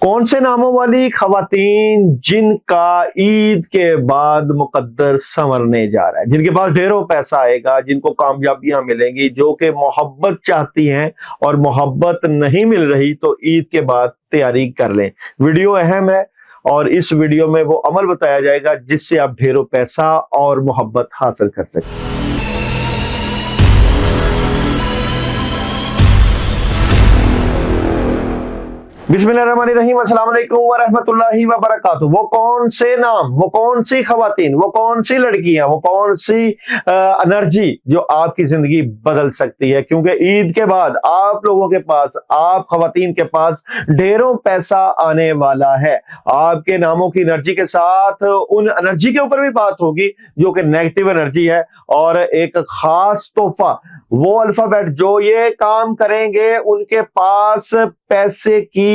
کون سے ناموں والی خواتین جن کا عید کے بعد مقدر سنورنے جا رہا ہے، جن کے پاس ڈھیروں پیسہ آئے گا، جن کو کامیابیاں ملیں گی، جو کہ محبت چاہتی ہیں اور محبت نہیں مل رہی، تو عید کے بعد تیاری کر لیں۔ ویڈیو اہم ہے اور اس ویڈیو میں وہ عمل بتایا جائے گا جس سے آپ ڈھیروں پیسہ اور محبت حاصل کر سکیں۔ بسم اللہ الرحمن الرحیم، السلام علیکم ورحمۃ اللہ وبرکاتہ۔ وہ کون سے نام، وہ کون سی خواتین، وہ کون سی لڑکیاں، وہ کون سی انرجی جو آپ کی زندگی بدل سکتی ہے، کیونکہ عید کے بعد آپ لوگوں کے پاس، آپ خواتین کے پاس ڈھیروں پیسہ آنے والا ہے۔ آپ کے ناموں کی انرجی کے ساتھ ان انرجی کے اوپر بھی بات ہوگی جو کہ نیگیٹو انرجی ہے، اور ایک خاص تحفہ، وہ الفابیٹ جو یہ کام کریں گے ان کے پاس پیسے کی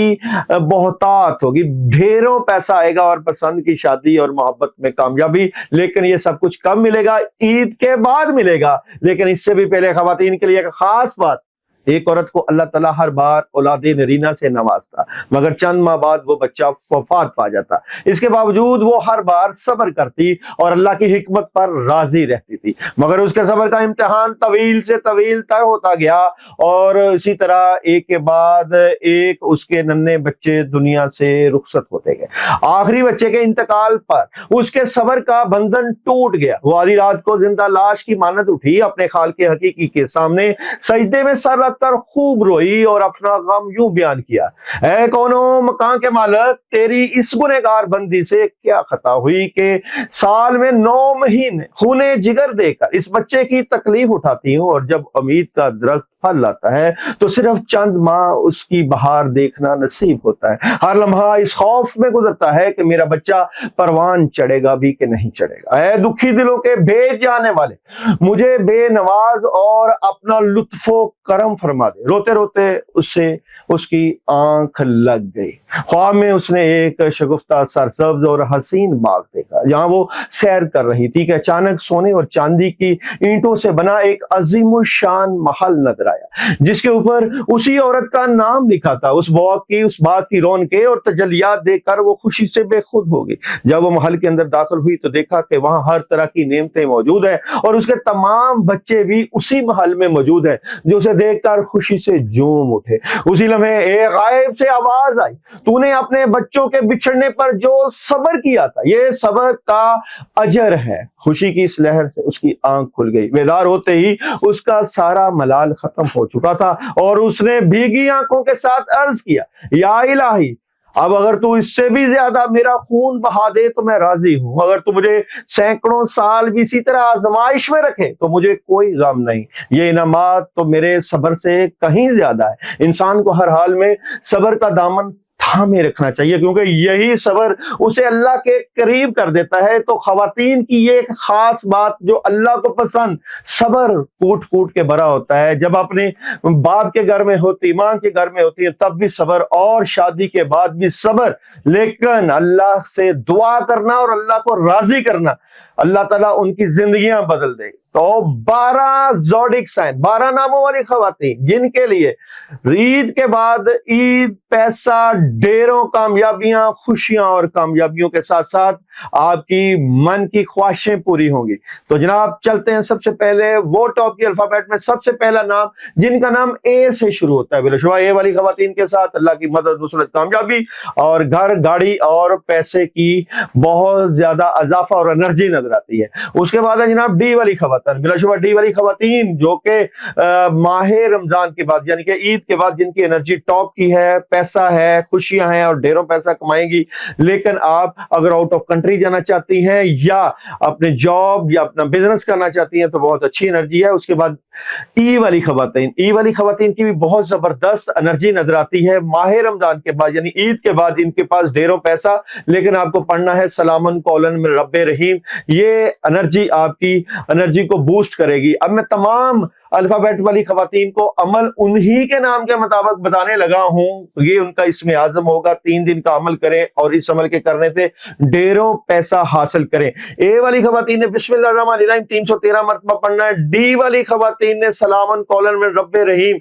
بہتات ہوگی، ڈھیروں پیسہ آئے گا اور پسند کی شادی اور محبت میں کامیابی۔ لیکن یہ سب کچھ کب ملے گا؟ عید کے بعد ملے گا۔ لیکن اس سے بھی پہلے خواتین کے لیے ایک خاص بات، ایک عورت کو اللہ تعالیٰ ہر بار اولاد نرینہ سے نوازتا، مگر چند ماہ بعد وہ بچہ وفات پا جاتا۔ اس کے باوجود وہ ہر بار صبر کرتی اور اللہ کی حکمت پر راضی رہتی تھی، مگر اس کے صبر کا امتحان طویل سے طویل تر ہوتا گیا، اور اسی طرح ایک کے بعد ایک اس کے ننھے بچے دنیا سے رخصت ہوتے گئے۔ آخری بچے کے انتقال پر اس کے صبر کا بندھن ٹوٹ گیا۔ وہ آدھی رات کو زندہ لاش کی مانند اٹھی، اپنے خالق حقیقی کے سامنے سجدے میں سر رکھ کر خوب روئی اور اپنا غم یوں بیان کیا: اے کونو مکان کے مالک، تیری اس گنہگار بندی سے کیا خطا ہوئی کہ سال میں 9 مہینے خونے جگر دے کر اس بچے کی تکلیف اٹھاتی ہوں، اور جب امید کا درخت پھل لاتا ہے تو صرف چند ماہ اس کی بہار دیکھنا نصیب ہوتا ہے۔ ہر لمحہ اس خوف میں گزرتا ہے کہ میرا بچہ پروان چڑھے گا بھی کہ نہیں چڑھے گا۔ اے دکھی دلوں کے بھیج جانے والے، مجھے بے نواز اور اپنا لطف و کرم فرما دے۔ روتے روتے اسے اس کی آنکھ لگ گئی۔ خواب میں اس نے ایک شگفتہ سرسبز اور حسین باغ دیکھا جہاں وہ سیر کر رہی تھی کہ اچانک سونے اور چاندی کی اینٹوں سے بنا ایک عظیم الشان محل نظر آیا، جس کے اوپر اسی عورت کا نام لکھا تھا۔ اس باغ کی رونقیں اور تجلیات دیکھ کر وہ خوشی سے بے خود ہو گئی۔ جب وہ محل کے اندر داخل ہوئی تو دیکھا کہ وہاں ہر طرح کی نعمتیں موجود ہیں، اور اس کے تمام بچے بھی اسی محل میں موجود ہیں، جو اسے دیکھ کر خوشی سے جھوم اٹھے۔ اسی لمحے ایک غائب سے آواز آئی: تو نے اپنے بچوں کے بچھڑنے پر جو صبر کیا تھا، یہ صبر کا اجر ہے۔ خوشی کی اس لہر سے اس کی آنکھ کھل گئی۔ بیدار ہوتے ہی اس کا سارا ملال ختم ہو چکا تھا، اور اس نے بھیگی آنکھوں کے ساتھ عرض کیا: یا الہی، اب اگر تو اس سے بھی زیادہ میرا خون بہا دے تو میں راضی ہوں، اگر تو مجھے سینکڑوں سال بھی اسی طرح آزمائش میں رکھے تو مجھے کوئی غم نہیں۔ یہ انعامات تو میرے صبر سے کہیں زیادہ ہے۔ انسان کو ہر حال میں صبر کا دامن تھامے رکھنا چاہیے، کیونکہ یہی صبر اسے اللہ کے قریب کر دیتا ہے۔ تو خواتین کی یہ ایک خاص بات جو اللہ کو پسند، صبر کوٹ کوٹ کے بھرا ہوتا ہے۔ جب اپنے باپ کے گھر میں ہوتی، ماں کے گھر میں ہوتی ہے، تب بھی صبر، اور شادی کے بعد بھی صبر، لیکن اللہ سے دعا کرنا اور اللہ کو راضی کرنا، اللہ تعالیٰ ان کی زندگیاں بدل دے گی۔ تو 12 زوڈک سائن، 12 ناموں والی خواتین جن کے لیے عید کے بعد عید، پیسہ، ڈھیروں کامیابیاں، خوشیاں اور کامیابیوں کے ساتھ ساتھ آپ کی من کی خواہشیں پوری ہوں گی۔ تو جناب چلتے ہیں سب سے پہلے وہ ٹاپ کی الفابیٹ میں سب سے پہلا نام جن کا نام اے سے شروع ہوتا ہے۔ بلا شبہ اے والی خواتین کے ساتھ اللہ کی مدد، نصرت، کامیابی اور گھر، گاڑی اور پیسے کی بہت زیادہ اضافہ اور انرجی نظر آتی ہے۔ اس کے بعد ہے جناب ڈی والی خواتین۔ بلا شبہ ڈی والی خواتین جو کہ ماہ رمضان کے بعد یعنی کہ عید کے بعد جن کی انرجی ٹاپ کی ہے، پیسہ ہے، خوشیاں ہیں اور ڈھیروں پیسہ کمائیں گی۔ لیکن آپ اگر آؤٹ آف کنٹری جانا چاہتی ہیں یا اپنے جاب یا اپنا بزنس کرنا چاہتی ہیں تو بہت اچھی انرجی ہے۔ اس کے بعد ای والی خواتین، ای والی خواتین کی بھی بہت زبردست انرجی نظر آتی ہے۔ ماہ رمضان کے بعد یعنی عید کے بعد ان کے پاس ڈھیروں پیسہ، لیکن آپ کو پڑھنا ہے سلامن قولن من رب رحیم۔ یہ انرجی آپ کی انرجی کو بوسٹ کرے گی۔ اب میں تمام الفابیٹ والی خواتین کو عمل انہی کے نام کے مطابق بتانے لگا ہوں۔ یہ ان کا اسم اعظم ہوگا۔ 3 دن کا عمل کریں اور اس عمل کے کرنے سے ڈھیروں پیسہ حاصل کریں۔ اے والی خواتین نے بسم اللہ الرحمن الرحیم 313 مرتبہ پڑھنا ہے۔ ڈی والی خواتین نے سلامن قولن من رب رحیم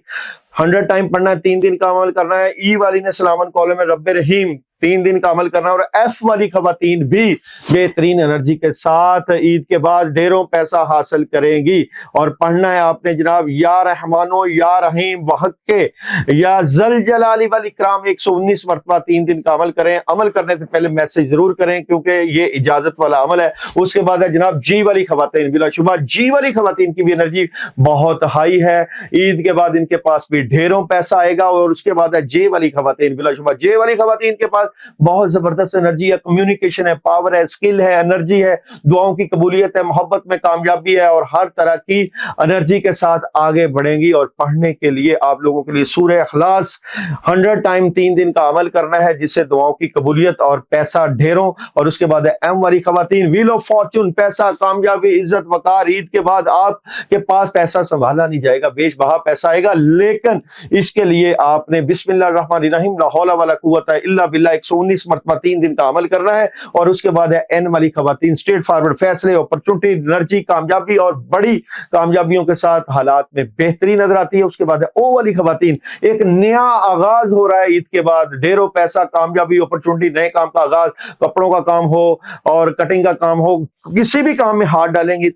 100 टाइम पढ़ना है, 3 दिन का अमल करना है। ई वाली ने सलामन कॉलम में रब्बे रहीम 3 दिन का अमल करना। और एफ वाली खवातीन भी बेहतरीन एनर्जी के साथ ईद के बाद ढेरों पैसा हासिल करेंगी। और पढ़ना है आपने जनाब, या रहमानो या रहीम वहक्के या जल जलाली वाली इकराम 119 मरतबा 3 दिन का अमल करें। अमल करने से पहले मैसेज जरूर करें क्योंकि ये इजाजत वाला अमल है। उसके बाद है जनाब जी वाली खवातीन, बिलाशुबा जी वाली खवातीन की भी एनर्जी बहुत हाई है। ईद के बाद इनके पास भी ढेरों पैसा आएगा। और उसके बाद है जे वाली खवातीन, बिलाशुबा जे वाली खवातीन के पास बहुत जबरदस्त एनर्जी है, कम्युनिकेशन है, पावर है, स्किल है, एनर्जी है, दुआओं की कबूलियत है, मोहब्बत में कामयाबी है और हर तरह की एनर्जी के साथ आगे बढ़ेंगी। और पढ़ने के लिए आप लोगों के लिए सूरह इखलास 100 टाइम 3 दिन का अमल करना है, जिससे दुआओं की कबूलियत और पैसा ढेरों। और उसके बाद है एम वाली खवातीन, व्हील ऑफ फॉर्चून, पैसा, कामयाबी, इज्जत, वकार। ईद के बाद आपके पास पैसा संभाला नहीं जाएगा, बेश बहा पैसा आएगा, लेकिन इसके लिए आपने बिस्मिल्लाहिर्रहमानिर्रहीम ला हौला वला कुव्वता इल्ला बिल्लाह 119 मरतबा 3 दिन का अमल करना है। और उसके बाद है एन वाली खवातीन, स्ट्रेट फॉरवर्ड, फैसले, अपॉर्चुनिटी, एनर्जी, कामयाबी और बड़ी कामयाबियों के साथ हालात में बेहतरी नजर आती है। उसके बाद है ओ वाली खवातीन, एक नया आगाज हो रहा है ईद के बाद, ढेरों पैसा, कामयाबी, अपॉर्चुनिटी, नए काम का आगाज, कपड़ों का काम हो और कटिंग का काम हो, किसी भी काम में हाथ डालेंगी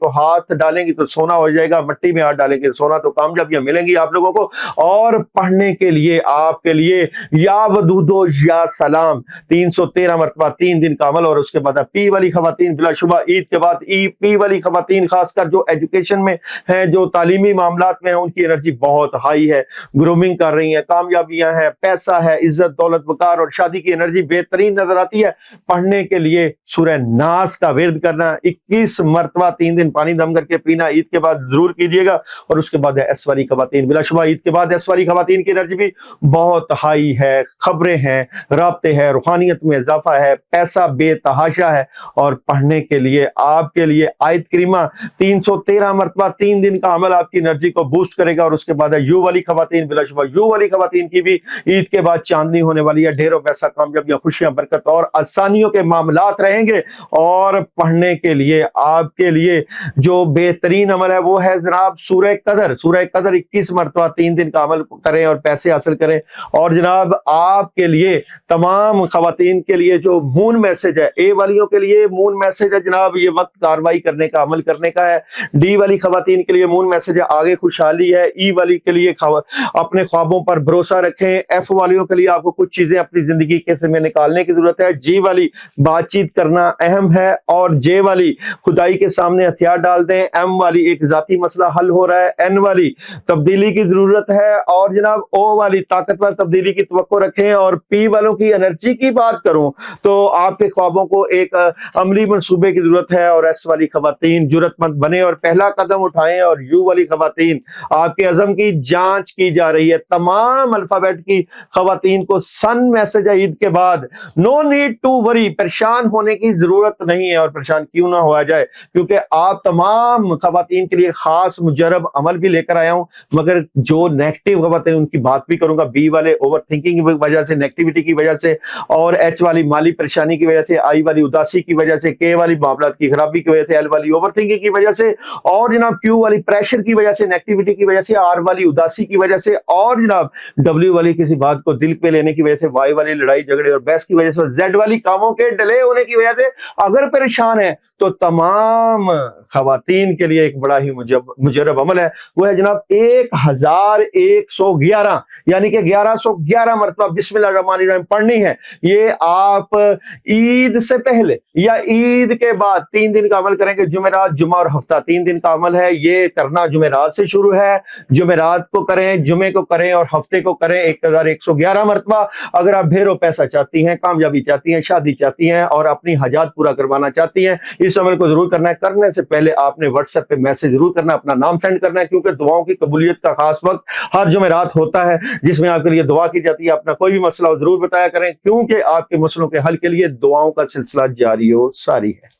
तो सोना हो जाएगा, मट्टी में हाथ डालेंगे तो सोना, तो कामयाबियां मिलेंगी आप लोगों को। और पढ़ने के लिए आपके लिए या वदूदो या सलाम 313 मरतबा 3 दिन का अमल। और उसके बाद पी वाली खवातीन, बिलाशुबा ईद के बाद पी वाली खवातीन खासकर जो एजुकेशन में है, जो तालीमी मामलात में है, उनकी एनर्जी बहुत हाई है, ग्रूमिंग कर रही है, कामयाबियां हैं, पैसा है, इज्जत, दौलत, वकार और शादी की एनर्जी बेहतरीन नजर आती है। पढ़ने के लिए सूरह नास का विर्द करना 21 मरतबा 3 दिन पानी दम करके पीना ईद के बाद जरूर कीजिएगा। और उसके बाद है एस वाली खवातीन, बिलाशुबा ईद के बाद एस वाली खवातीन की एनर्जी भी बहुत हाई है, खबरें हैं, राब्ते हैं, रूहानियत में इजाफा है, पैसा बेतहाशा है। और पढ़ने के लिए आपके लिए आयत करीमा 313 मरतबा 3 दिन का अमल आपकी एनर्जी को बूस्ट करेगा। और उसके बाद है यू वाली खवातीन, बिलाशुबा यू वाली खवातीन की भी ईद के बाद चांदनी होने वाली है, ढेरों पैसा, कामयाबियां, खुशियां, बरकत और आसानियों के मामलात रहेंगे। और पढ़ने के लिए आपके लिए जो बेहतरीन अमल है वो है जनाब सूरह कदर। सूरह कदर 21 मरतबा 3 दिन का अमल करें और पैसे हासिल करें। और जनाब आपके लिए तमाम खवातीन के लिए जो मून मैसेज है, ए वालियों के लिए मून मैसेज है जनाब, ये वक्त कार्रवाई करने का, अमल करने का है। डी वाली खवातीन के लिए मून मैसेज है, आगे खुशहाली है। ई वाली के लिए अपने ख्वाबों पर भरोसा रखें। एफ वालियों के लिए आपको कुछ चीजें अपनी जिंदगी के से में निकालने की जरूरत है। जी वाली बातचीत करना अहम है। और जे वाली खुदाई के सामने हथियार डाल दें। एम वाली एक जाती मसला हल हो रहा है। एन वाली तब्दीली की जरूरत है। और जनाब ओ वाली ताकतवर तब्दीली की तवक्को रखें। और पी वालों की एनर्जी की बात करूं तो आपके ख्वाबों को एक अमली मंसूबे की जरूरत है। और एस वाली खवातीन जुर्रतमंद बने और पहला कदम उठाएं। और यू वाली खवातीन आपके अज़म की जांच की जा रही है। तमाम अल्फाबेट की खवातीन को सन मैसेज है ईद के बाद, नो नीड टू वरी, परेशान होने की जरूरत नहीं है। और परेशान क्यों ना हुआ जाए, क्योंकि आप तमाम खवातीन के लिए खास मुजरब अमल भी लेकर आया हूं। मगर जो नेगेटिव खवातीन उनकी बात भी करूंगा, बी वाले ओवर थिंकिंग की वजह से, नेगेटिविटी की वजह से, और एच वाली माली परेशानी की वजह से, आई वाली उदासी की वजह से, के वाली मामलात की खराबी की वजह से, एल वाली ओवर थिंकिंग की वजह से, और जनाब क्यू वाली प्रेशर की वजह से, नेगेटिविटी की वजह से, आर वाली उदासी की वजह से, और जनाब डब्ल्यू वाली किसी बात को दिल पे लेने की वजह से, वाई वाली लड़ाई झगड़े और बहस की वजह से, जेड वाली कामों के डिले होने की वजह से अगर परेशान है तो तमाम खवातीन के लिए एक बड़ा ही मुजरब अमल है, वो है जनाब 1111 यानी कि 1111 मरतबा बिस्मिल्लाहिर्रहमानिर्रहीम पढ़नी है। ये आप ईद से पहले या ईद के बाद 3 दिन का अमल करेंगे। जुमेरात, जुमा और हफ्ता 3 दिन का अमल है। ये करना जुमेरात से शुरू है। जुमेरात को करें, जुमे को करें और हफ्ते को करें 1111 मरतबा। अगर आप ढेरों पैसा चाहती हैं, कामयाबी चाहती हैं, शादी चाहती हैं और अपनी हाजात पूरा करवाना चाहती हैं, इस अमल को जरूर करना है। करने से पहले आपने व्हाट्सएप पे मैसेज जरूर करना, अपना नाम सेंड करना है, क्योंकि दुआओं की कबूलियत का खास वक्त हर जुमेरात होता है जिसमें आपके लिए दुआ की जाती है। अपना कोई भी मसला हो जरूर बताया करें, क्योंकि आपके मसलों के हल के लिए दुआओं का सिलसिला जारी हो सारी है।